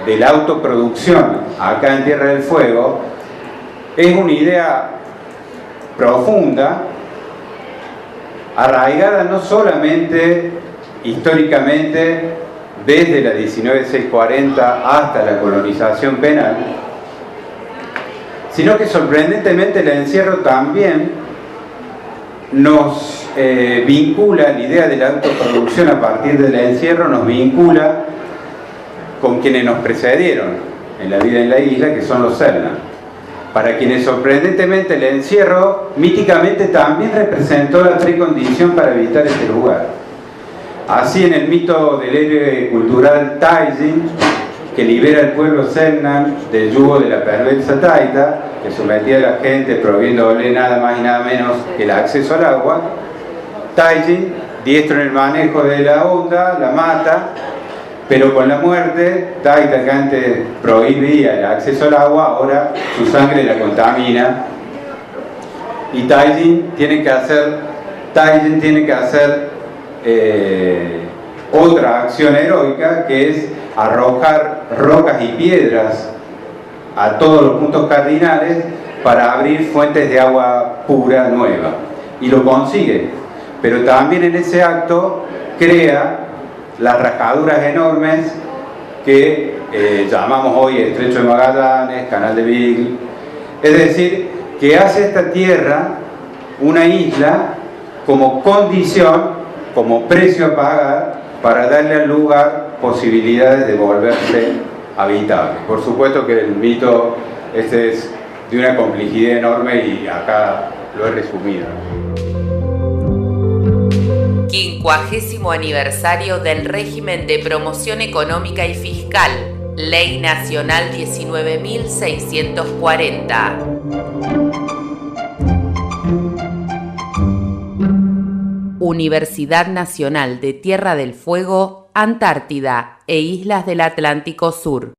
de la autoproducción acá en Tierra del Fuego, es una idea profunda, arraigada no solamente históricamente desde la 19640 hasta la colonización penal, sino que sorprendentemente el encierro también nos vincula, la idea de la autoproducción a partir del encierro nos vincula con quienes nos precedieron en la vida en la isla, que son los Selknam, para quienes sorprendentemente el encierro míticamente también representó la precondición para evitar este lugar. Así, en el mito del héroe cultural Taizin, que libera al pueblo Selknam del yugo de la perversa Taita, que sometía a la gente prohibiéndole nada más y nada menos que el acceso al agua, Taizin, diestro en el manejo de la onda, la mata, pero con la muerte, Taita, que antes prohibía el acceso al agua, ahora su sangre la contamina, y Taizin tiene que hacer otra acción heroica, que es arrojar rocas y piedras a todos los puntos cardinales para abrir fuentes de agua pura nueva. Y lo consigue, pero también en ese acto crea las rajaduras enormes que llamamos hoy Estrecho de Magallanes, Canal de Beagle. Es decir, que hace esta tierra una isla como condición, como precio a pagar, para darle al lugar posibilidades de volverse habitable. Por supuesto que el mito este es de una complejidad enorme y acá lo he resumido. 50º aniversario del régimen de promoción económica y fiscal, Ley Nacional 19.640. Universidad Nacional de Tierra del Fuego, Antártida e Islas del Atlántico Sur.